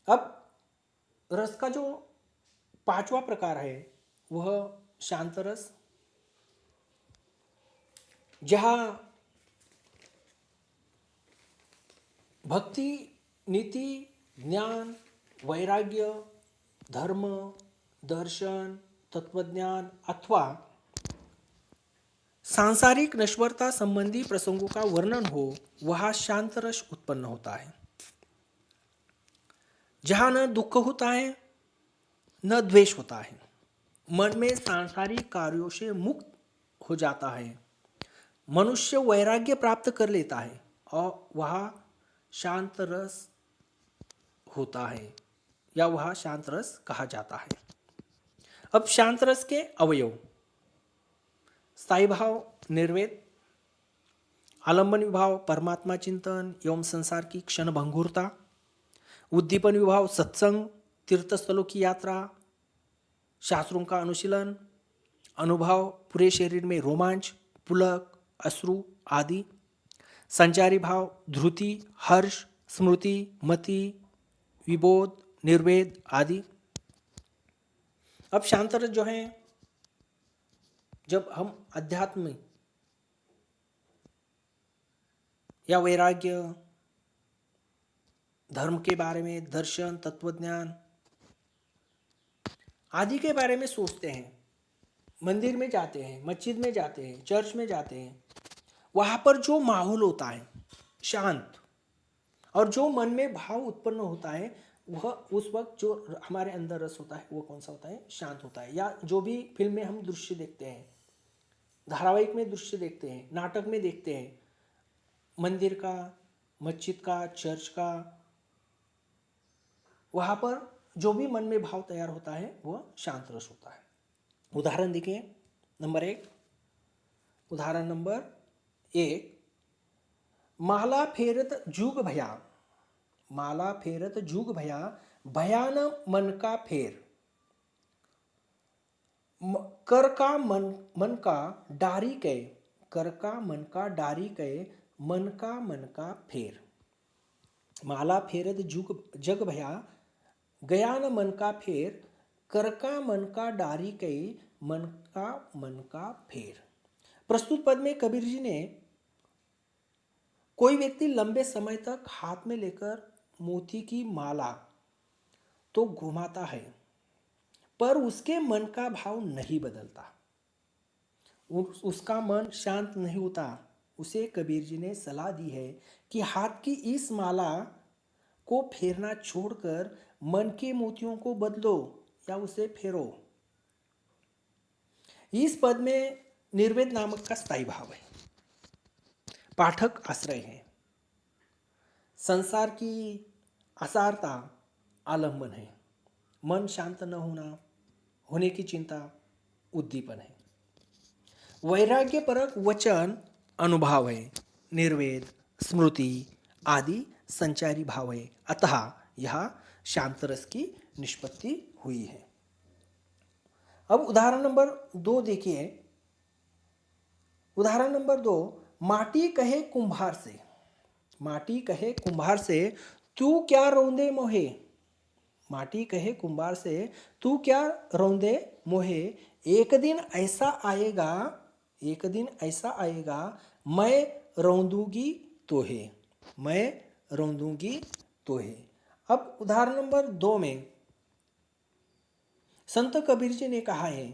अब रस का जो 5वां प्रकार है वह शांत रस, जहाँ भक्ति, नीति, ज्ञान, वैराग्य, धर्म, दर्शन, तत्वज्ञान अथवा सांसारिक नश्वरता संबंधी प्रसंगों का वर्णन हो, वहाँ शांत रस उत्पन्न होता है। जहाँ न दुख होता है न द्वेष होता है, मन में सांसारिक कार्यों से मुक्त हो जाता है, मनुष्य वैराग्य प्राप्त कर लेता है और वह शांत रस होता है, या वह शांत रस कहा जाता है। अब शांत रस के अवयव: स्थायी भाव निर्वेद, आलंबन विभाव परमात्मा चिंतन एवं संसार की क्षण भंगुरता, उद्दीपन विभाव सत्संग, तीर्थस्थलों की यात्रा, शास्त्रों का अनुशीलन, अनुभव पूरे शरीर में रोमांच, पुलक, अश्रु आदि, संचारी भाव ध्रुति, हर्ष, स्मृति, मति, विबोध, निर्वेद आदि। अब शांत रस जो है, जब हम अध्यात्म या वैराग्य, धर्म के बारे में, दर्शन, तत्वज्ञान आदि के बारे में सोचते हैं, मंदिर में जाते हैं, मस्जिद में जाते हैं, चर्च में जाते हैं, वहाँ पर जो माहौल होता है शांत, और जो मन में भाव उत्पन्न होता है, वह उस वक्त जो हमारे अंदर रस होता है वो कौन सा होता है? शांत होता है। या जो भी फिल्म में हम दृश्य देखते हैं, धारावाहिक में दृश्य देखते हैं, नाटक में देखते हैं, मंदिर का, मस्जिद का, चर्च का, वहाँ पर जो भी मन में भाव तैयार होता है वह शांत रस होता है। उदाहरण देखिए, उदाहरण नंबर 1, माला फेरत जुग भया, माला फेरत जुग भया, भयान मन का फेर, कर का मन का डारी के, कर का मन का डारी के, मन का फेर। माला फेरत जुग जग भया, गया न मन का फेर, कर का मन का डारी के, मन का फेर। प्रस्तुत पद में कबीर जी ने कोई व्यक्ति लंबे समय तक हाथ में लेकर मोती की माला तो घुमाता है, पर उसके मन का भाव नहीं बदलता, उसका मन शांत नहीं होता। उसे कबीर जी ने सलाह दी है कि हाथ की इस माला को फेरना छोड़कर मन के मोतियों को बदलो या उसे फेरो। इस पद में निर्वेद नामक का स्थायी भाव है, पाठक आश्रय है, संसार की असारता आलंबन है, मन शांत न होने की चिंता उद्दीपन है, वैराग्य परक वचन अनुभाव है, निर्वेद, स्मृति आदि संचारी भाव है। अतः यह शांत रस की निष्पत्ति हुई है। अब उदाहरण नंबर 2 देखिए। उदाहरण नंबर 2, माटी कहे कुम्हार से, माटी कहे कुम्हार से, तू क्या रौंदे मोहे, माटी कहे कुंभार से, तू क्या रौंदे मोहे, एक दिन ऐसा आएगा, एक दिन ऐसा आएगा, मैं रौंदूंगी तोहे, मैं रौंदूंगी तोहे। अब उदाहरण नंबर 2 में संत कबीर जी ने कहा है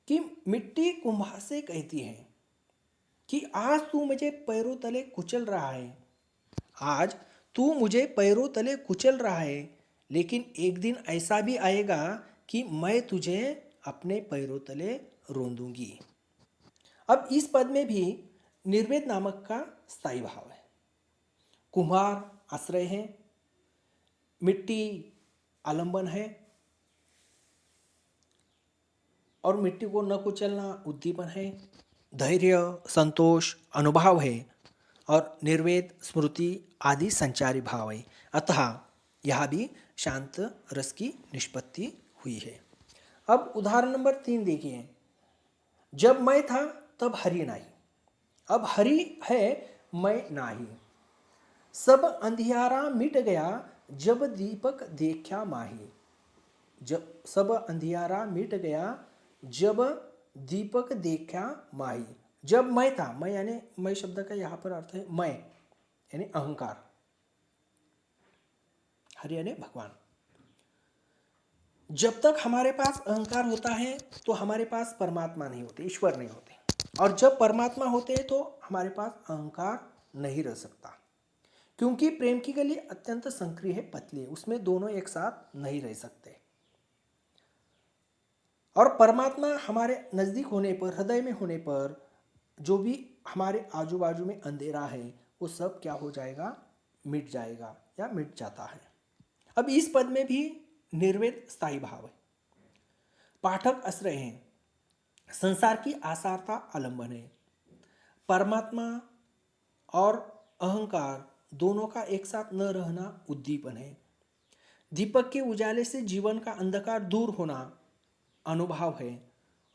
कि मिट्टी कुम्हार से कहती है कि आज तू मुझे पैरों तले कुचल रहा है, आज तू मुझे पैरों तले कुचल रहा है, लेकिन एक दिन ऐसा भी आएगा कि मैं तुझे अपने पैरों तले रोंदूंगी। अब इस पद में भी निर्वेद नामक का स्थायी भाव है। कुम्हार आश्रय है, मिट्टी आलंबन है, और मिट्टी को न कुचलना उद्दीपन है, धैर्य संतोष अनुभाव है, और निर्वेद स्मृति आदि संचारी भाव है। अतः यह भी शांत रस की निष्पत्ति हुई है। अब उदाहरण नंबर 3 देखिए, जब मैं था तब हरि नाही, अब हरि है मैं नाही, सब अंधियारा मिट गया जब दीपक देखा माही, जब सब अंधियारा मिट गया जब दीपक देखा माही। जब मैं था, मैं यानी मैं शब्द का यहाँ पर अर्थ है मैं यानी अहंकार, हरि यानी भगवान। जब तक हमारे पास अहंकार होता है तो हमारे पास परमात्मा नहीं होते, ईश्वर नहीं होते, और जब परमात्मा होते हैं तो हमारे पास अहंकार नहीं रह सकता, क्योंकि प्रेम की गली अत्यंत संक्रिय है, पतली है, उसमें दोनों एक साथ नहीं रह सकते। और परमात्मा हमारे नज़दीक होने पर, हृदय में होने पर, जो भी हमारे आजू बाजू में अंधेरा है वो सब क्या हो जाएगा, मिट जाएगा या मिट जाता है। अब इस पद में भी निर्वेद स्थायी भाव है। पाठक आश्रय है, संसार की आसारता आलंबन है, परमात्मा और अहंकार दोनों का एक साथ न रहना उद्दीपन है, दीपक के उजाले से जीवन का अंधकार दूर होना अनुभाव है,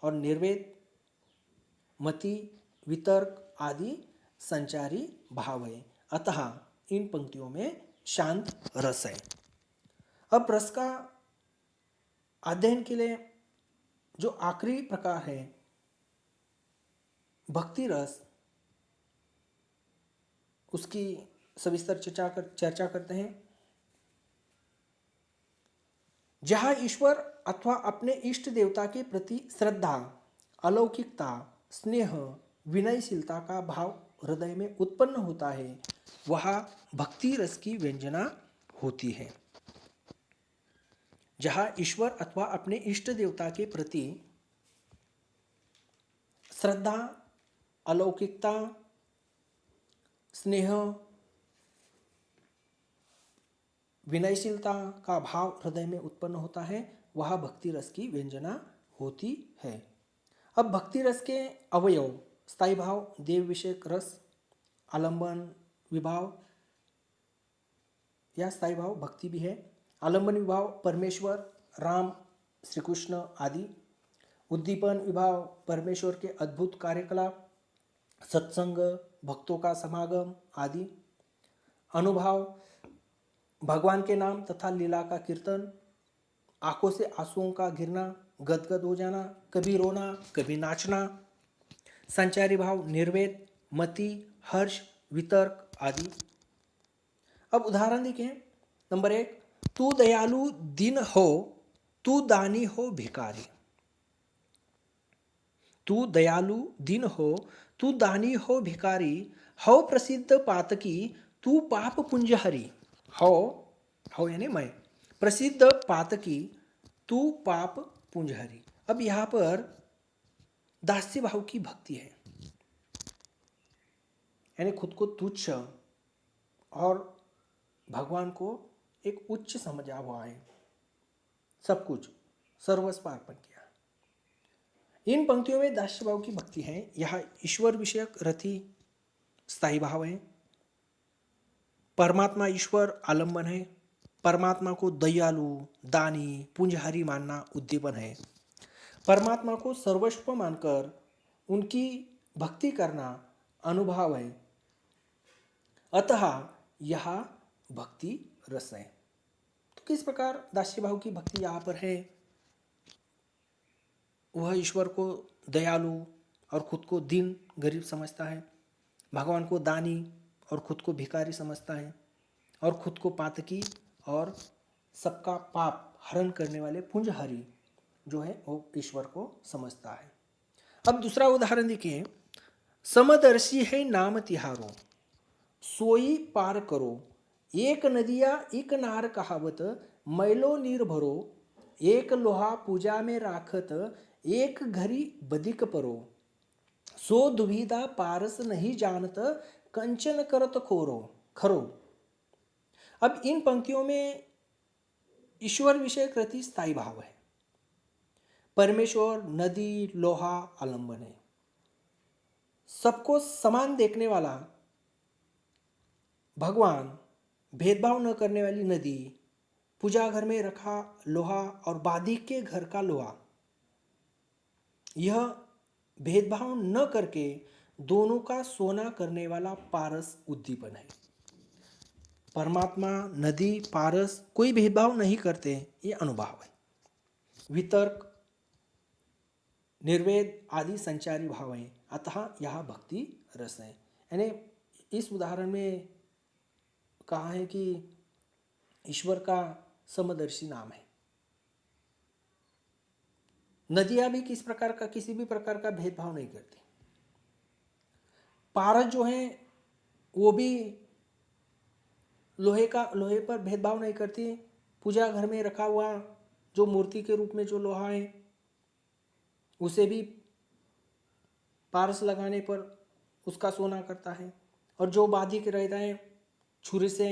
और निर्वेद मति वितर्क आदि संचारी भाव है। अतः इन पंक्तियों में शांत रस है। अब रस का अध्ययन के लिए जो आखिरी प्रकार है भक्ति रस, उसकी सविस्तर चर्चा करते हैं। जहाँ ईश्वर अथवा अपने इष्ट देवता के प्रति श्रद्धा, अलौकिकता, स्नेह, विनयशीलता का भाव हृदय में उत्पन्न होता है, वह भक्ति रस की व्यंजना होती है। जहाँ ईश्वर अथवा अपने इष्ट देवता के प्रति श्रद्धा, अलौकिकता, स्नेह, विनयशीलता का भाव हृदय में उत्पन्न होता है, वह भक्ति रस की व्यंजना होती है। अब भक्ति रस के अवयव स्थायी भाव, देव विषयक रस, आलंबन विभाव या स्थायी भाव भक्ति भी है, आलंबन विभाव परमेश्वर, राम, श्री कृष्ण आदि, उद्दीपन विभाव परमेश्वर के अद्भुत कार्यकलाप, सत्संग, भक्तों का समागम आदि, अनुभाव भगवान के नाम तथा लीला का कीर्तन, आंखों से आंसुओं का गिरना, गदगद हो जाना, कभी रोना कभी नाचना, संचारी भाव निर्वेद, मति, हर्ष, वितर्क आदि। अब उदाहरण देखें। नंबर 1, तू दयालु दीन हो, तू दानी हो भिखारी, तू दयालु दीन हो, तू दानी हो भिखारी, हो प्रसिद्ध पातकी, तू पाप पुंज हरी, हो यानी मैं, प्रसिद्ध पातकी, तू पाप पुंज हरी। अब यहाँ पर दास्य भाव की भक्ति है, यानी खुद को तुच्छ और भगवान को एक उच्च समझा हुआ है, सब कुछ सर्वस्व अर्पण किया। इन पंक्तियों में दास्य भाव की भक्ति है। यह ईश्वर विषयक रति स्थायी भाव है। परमात्मा ईश्वर आलंबन है, परमात्मा को दयालु, दानी, पुंजहारी मानना उद्दीपन है, परमात्मा को सर्वस्व मानकर उनकी भक्ति करना अनुभाव है। अतः यह भक्ति रस है। तो किस प्रकार दास्य भाव की भक्ति यहाँ पर है? वह ईश्वर को दयालु और खुद को दीन गरीब समझता है, भगवान को दानी और खुद को भिखारी समझता है, और खुद को पातकी और सबका पाप हरण करने वाले पुंजहरी जो है वो ईश्वर को समझता है। अब दूसरा उदाहरण देखिए, समदर्शी है नाम तिहारो, सोई पार करो, एक नदिया एक नार कहावत, मैलो नीर भरो, एक लोहा पूजा में राखत, एक घरी बदिक परो, सो दुविधा पारस नहीं जानत, कंचन करत खोरो खरो। अब इन पंक्तियों में ईश्वर विषय कृति स्थायी भाव है। परमेश्वर नदी लोहा आलंबन है, सबको समान देखने वाला भगवान, भेदभाव न करने वाली नदी, पूजा घर में रखा लोहा और बादिक के घर का लोहा, यह भेदभाव न करके दोनों का सोना करने वाला पारस उद्दीपन है। परमात्मा नदी पारस कोई भेदभाव नहीं करते, ये अनुभाव है। वितर्क निर्वेद आदि संचारी भाव है, अतः यह भक्ति रस है। यानी इस उदाहरण में कहा है कि ईश्वर का समदर्शी नाम है। नदियां भी किस प्रकार का किसी भी प्रकार का भेदभाव नहीं करती। पारस जो है वो भी लोहे पर भेदभाव नहीं करती। पूजा घर में रखा हुआ जो मूर्ति के रूप में जो लोहा है उसे भी पारस लगाने पर उसका सोना करता है, और जो बाधिक रहता है छुरी से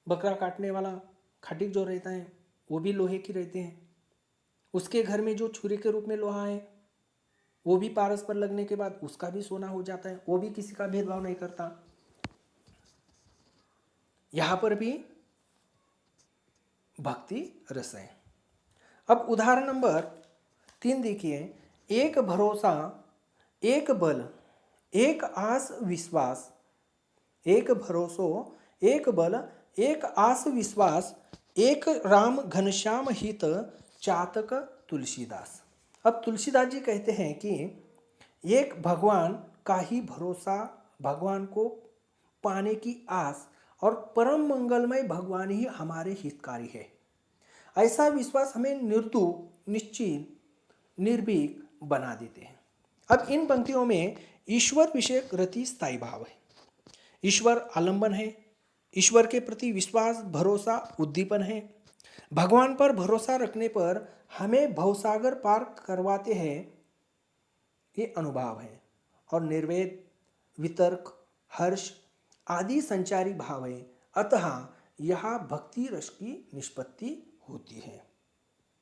बकरा काटने वाला खटिक जो रहता है वो भी लोहे की रहते हैं। उसके घर में जो छुरी के रूप में लोहा है वो भी पारस पर लगने के बाद उसका भी सोना हो जाता है, वो भी किसी का भेदभाव नहीं करता। यहां पर भी भक्ति रस है। अब उदाहरण नंबर 3 देखिए, एक भरोसा एक बल एक आस विश्वास, एक भरोसो एक बल एक आस विश्वास, एक राम घनश्याम हित चातक तुलसीदास। अब तुलसीदास जी कहते हैं कि एक भगवान का ही भरोसा, भगवान को पाने की आस, और परम मंगलमय भगवान ही हमारे हितकारी है, ऐसा विश्वास हमें निर्दु निश्चित निर्भीक बना देते हैं। अब इन पंक्तियों में ईश्वर विषयक रति स्थायी भाव है। ईश्वर आलंबन है, ईश्वर के प्रति विश्वास भरोसा उद्दीपन है। भगवान पर भरोसा रखने पर हमें भवसागर पार करवाते हैं, ये अनुभाव है। और निर्वेद वितर्क हर्ष आदि संचारी भाव है, अतः यह भक्ति रस की निष्पत्ति होती है।